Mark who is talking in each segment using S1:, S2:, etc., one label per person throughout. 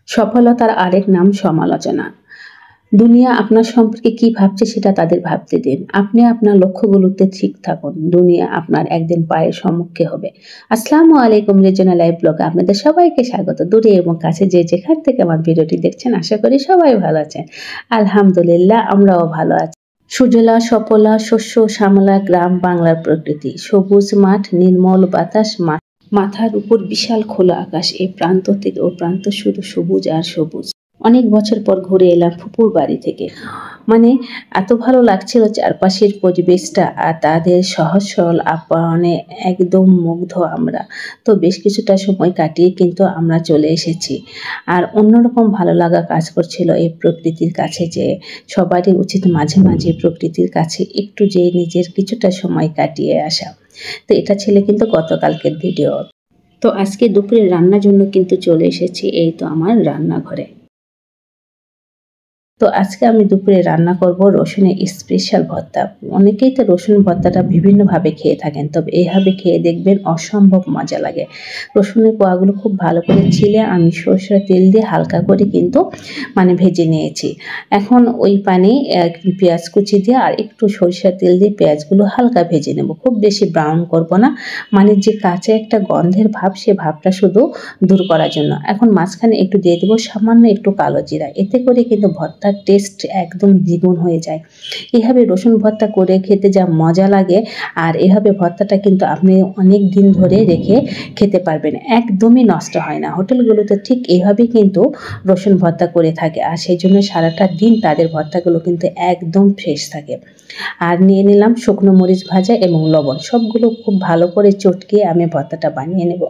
S1: সফলতার আরেক নাম সমালোচনা। দুনিয়া আপনার সম্পর্কে কি ভাবছে সেটা তাদের ভাবতে দিন। আপনি আপনার লক্ষ্যগুলোতে ঠিক থাকুন। দুনিয়া আপনার একদিন পায়ের সম্মুখে হবে। আসসালামু আলাইকুম, রেজনা লাইভ ব্লগে আপনাদের সবাইকে স্বাগত। দূরে এবং কাছে যে যেখান থেকে আমার ভিডিওটি দেখছেন, আশা করি সবাই ভালো আছেন। আলহামদুলিল্লাহ, আমরাও ভালো আছি। সুজলা সফলা শস্য শ্যামলা গ্রাম বাংলার প্রকৃতি, সবুজ মাঠ, নির্মল বাতাস, মাথার উপর বিশাল খোলা আকাশ। এই প্রান্ত থেকে ও প্রান্ত শুধু সবুজ আর সবুজ। অনেক বছর পর ঘুরে এলাম ফুপুর বাড়ি থেকে। এত ভালো লাগছিল চারপাশের পরিবেশটা আর তাদের সহজ সরল আপ্যায়নে একদম মুগ্ধ আমরা। তো বেশ কিছুটা সময় কাটিয়ে কিন্তু আমরা চলে এসেছি। আর অন্যরকম ভালো লাগা কাজ করছিল এই প্রকৃতির কাছে, যে সবারই উচিত মাঝে মাঝে প্রকৃতির কাছে একটু যে নিজের কিছুটা সময় কাটিয়ে আসা। তো এটা ছিল কিন্তু গতকালকের ভিডিও। তো আজকে দুপুরে রান্নার জন্য কিন্তু চলে এসেছি এই তো আমার রান্নাঘরে। তো আজকে আমি দুপুরে রান্না করব রসুনের স্পেশাল ভর্তা। অনেকেই তো রসুন ভর্তাটা বিভিন্নভাবে খেয়ে থাকেন, তবে এইভাবে খেয়ে দেখবেন অসম্ভব মজা লাগে। রসুনের কোয়াগুলো খুব ভালো করে ছিলে আমি সরষের তেল দিয়ে হালকা করে কিন্তু ভেজে নিয়েছি। এখন ওই পানি পেঁয়াজ কুচি দিয়ে আর একটু সরষের তেল দিয়ে পেঁয়াজগুলো হালকা ভেজে নেব, খুব বেশি ব্রাউন করব না। যে কাঁচা একটা গন্ধের ভাব, সে ভাবটা শুধু দূর করার জন্য। এখন মাঝখানে একটু দিয়ে দেবো সামান্য একটু কালো জিরা, এতে করে কিন্তু ভর্তা টেস্ট একদম দ্বিগুণ হয়ে যায়। এভাবে রসুন ভর্তা করে খেতে যা মজা লাগে, আর এভাবে ভর্তাটা কিন্তু আপনি অনেক দিন ধরে রেখে খেতে পারবেন, একদমই নষ্ট হয় না। হোটেলগুলোতে ঠিক এইভাবেই কিন্তু রসুন ভর্তা করে থাকে, আর সেই জন্য সারাটা দিন তাদের ভর্তাগুলো কিন্তু একদম ফ্রেশ থাকে। আর নিয়ে নিলাম শুকনো মরিচ ভাজা এবং লবণ, সবগুলো খুব ভালো করে চটকে আমি ভর্তাটা বানিয়ে নেব।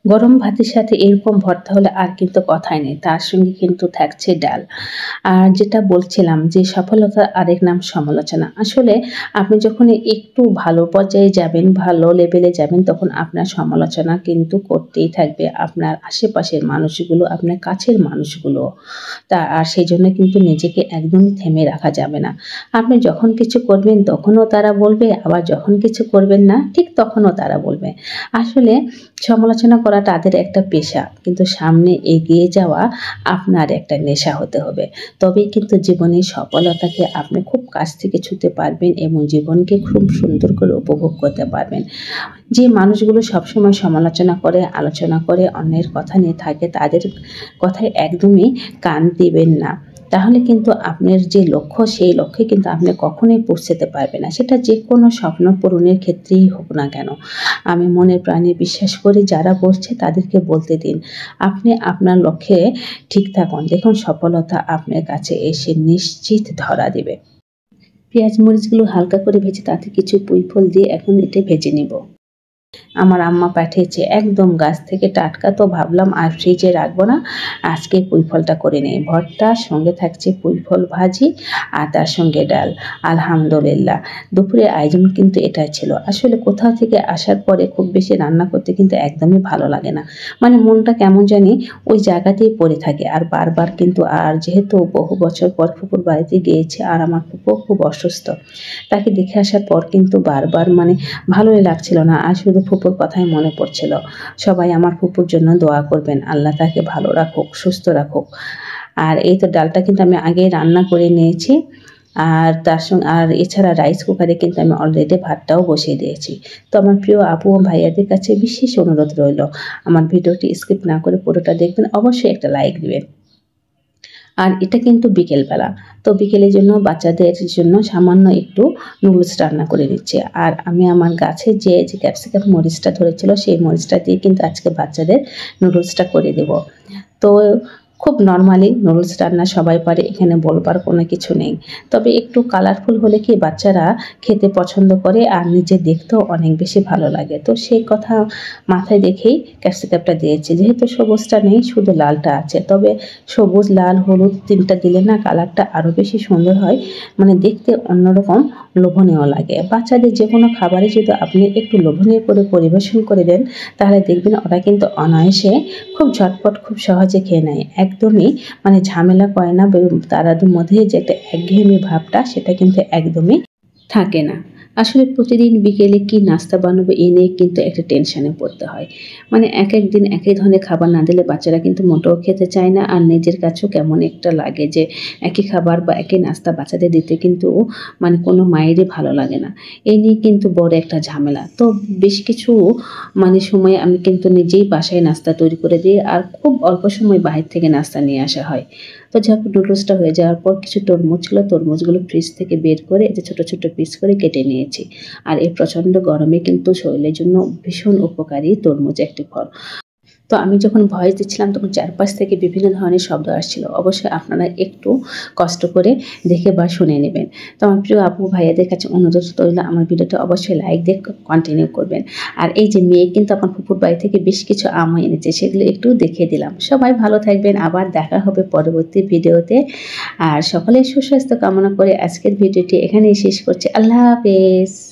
S1: গরম ভাতের সাথে এরকম ভর্তা হলে আর কিন্তু কথাই নেই, তার সঙ্গে কিন্তু থাকছে ডাল। আর যেটা বলছিলাম যে সফলতার আরেক নাম সমালোচনা। আসলে আপনি যখন একটু ভালো পর্যায়ে যাবেন, ভালো লেভেলে যাবেন, তখন আপনার সমালোচনা কিন্তু করতেই থাকবে আপনার আশেপাশের মানুষগুলো, আপনার কাছের মানুষগুলো। আর সেই জন্য কিন্তু নিজেকে একদমই থেমে রাখা যাবে না। আপনি যখন কিছু করবেন তখনও তারা বলবে, আবার যখন কিছু করবেন না ঠিক তখনও তারা বলবে। আসলে সমালোচনা করা তাদের একটা পেশা, কিন্তু সামনে এগিয়ে যাওয়া আপনার একটা নেশা হতে হবে। তবেই কিন্তু জীবনের সফলতাকে আপনি খুব কাছ থেকে ছুঁতে পারবেন এবং জীবনকে খুব সুন্দর করে উপভোগ করতে পারবেন। যে মানুষগুলো সবসময় সমালোচনা করে, আলোচনা করে, অন্যের কথা নিয়ে থাকে, তাদের কথায় একদমই কান দিবেন না। তাহলে কিন্তু আপনার যে লক্ষ্য, সেই লক্ষ্যে কিন্তু আপনি কখনোই পৌঁছতে পারবেন না, সেটা যে কোনো স্বপ্ন পূরণের ক্ষেত্রেই হোক না কেন। আমি মনের প্রাণে বিশ্বাস করি, যারা বলছে তাদেরকে বলতে দিন, আপনি আপনার লক্ষ্যে ঠিক থাকুন, দেখুন সফলতা আপনার কাছে এসে নিশ্চিত ধরা দেবে। পেঁয়াজ মরিচগুলো হালকা করে ভেজে তাতে কিছু পুঁই ফল দিয়ে এখন এটা ভেজে নেব। আমার আম্মা পাঠিয়েছে একদম গাছ থেকে টাটকা, তো ভাবলাম আর ফ্রিজে রাখবো না, আজকে পুঁই ফলটা করে নেই। ভর্তার সঙ্গে থাকছে পুঁই ফল ভাজি আর তার সঙ্গে ডাল। আলহামদুলিল্লাহ, দুপুরের আয়োজন কিন্তু এটাই ছিল। আসলে কোথাও থেকে আসার পরে খুব বেশি রান্না করতে কিন্তু একদমই ভালো লাগে না, মনটা কেমন জানি ওই জায়গাতেই পড়ে থাকে। আর বারবার কিন্তু, আর যেহেতু বহু বছর পর ফুপুর বাড়িতে গিয়েছে, আর আমার ফুপু খুব অসুস্থ, তাকে দেখে আসার পর কিন্তু বারবার ভালোই লাগছিল না, আর শুধু ফুপুর কথাই মনে পড়ছিল। সবাই আমার ফুপুর জন্য দোয়া করবেন, আল্লাহ তাকে ভালো রাখুক, সুস্থ রাখুক। আর এই তো ডালটা কিন্তু আমি আগেই রান্না করে নিয়েছি, আর তার সঙ্গে আর এছাড়া রাইস কুকারে কিন্তু আমি অলরেডি ভাতটাও বসিয়ে দিয়েছি। তো আমার প্রিয় আপু ও ভাইয়াদের কাছে বিশেষ অনুরোধ রইল, আমার ভিডিওটি স্কিপ না করে পুরোটা দেখবেন, অবশ্যই একটা লাইক দিবেন। আর এটা কিন্তু বিকেলবেলা, তো বিকেলের জন্য বাচ্চাদের জন্য সামান্য একটু নুডলস রান্না করে দিচ্ছি। আর আমি আমার গাছে যে ক্যাপসিকাম মরিচটা ধরেছিল, সেই মরিচটা দিয়ে কিন্তু আজকে বাচ্চাদের নুডলসটা করে দেব। তো খুব নর্মালি নুডলস রান্না সবাই পারে, এখানে বলবার কোনো কিছু নেই। তবে একটু কালারফুল হলে কি বাচ্চারা খেতে পছন্দ করে, আর নিজে দেখতেও অনেক বেশি ভালো লাগে। তো সেই কথা মাথায় রেখেই ক্যাপসিকামটা দিয়েছি। যেহেতু সবুজটা নেই, শুধু লালটা আছে, তবে সবুজ লাল হলুদ তিনটা দিলে না কালারটা আরও বেশি সুন্দর হয়, দেখতে অন্যরকম লোভনীয় লাগে। বাচ্চাদের যে কোনো খাবারে যদি আপনি একটু লোভনীয় করে পরিবেশন করে দেন, তাহলে দেখবেন ওরা কিন্তু অনায়াসে খুব ঝটপট খুব সহজে খেয়ে নেয়, একদমই ঝামেলা করে না। তাদের মধ্যে যে একটা একঘেয়েমি ভাবটা, সেটা কিন্তু একদমই থাকে না। আসলে প্রতিদিন বিকেলে কি নাস্তা বানাবো এই নিয়ে কিন্তু একটা টেনশনে পড়তে হয়। মানে একেক দিন একই ধরনের খাবার না দিলে বাচ্চারা কিন্তু মোটেও খেতে চায় না। আর নিজের কাছেও কেমন একটা লাগে যে একই খাবার বা একই নাস্তা বাচ্চাদের দিতে কিন্তু মানে কোনো মায়েরই ভালো লাগে না। এই নিয়ে কিন্তু বড় একটা ঝামেলা। তো বেশ কিছু মানে সময় আমি কিন্তু নিজেই বাসায় নাস্তা তৈরি করে দিই আর খুব অল্প সময় বাহির থেকে নাস্তা নিয়ে আসা হয়। তো যাক নুডলসটা হয়ে যাওয়ার পর কিছু তরমুজ ছিল, তরমুজগুলো ফ্রিজ থেকে বের করে এই যে ছোট, ছোট পিস করে কেটে নিয়েছি। আর এই প্রচণ্ড গরমে কিন্তু শরীরের জন্য ভীষণ উপকারী তরমুজ একটি ফল। তো আমি যখন ভয়েস দিচ্ছিলাম তখন চারপাশ থেকে বিভিন্ন ধরনের শব্দ আসছিল। অবশ্যই আপনারা একটু কষ্ট করে দেখে বা শুনে নেবেন। তো আমার প্রিয় আপু ভাইয়াদের কাছে অনুরোধ রইল আমার ভিডিওটা অবশ্যই লাইক দিয়ে কন্টিনিউ করবেন। আর এই যে মেয়ে কিন্তু আমার ফুপুর বাড়ি থেকে বেশ কিছু আম এনেছে সেগুলো একটু দেখিয়ে দিলাম। সবাই ভালো থাকবেন, আবার দেখা হবে পরবর্তী ভিডিওতে। আর সকলের সুস্বাস্থ্য কামনা করে আজকের ভিডিওটি এখানেই শেষ করছি। আল্লাহ হাফেজ।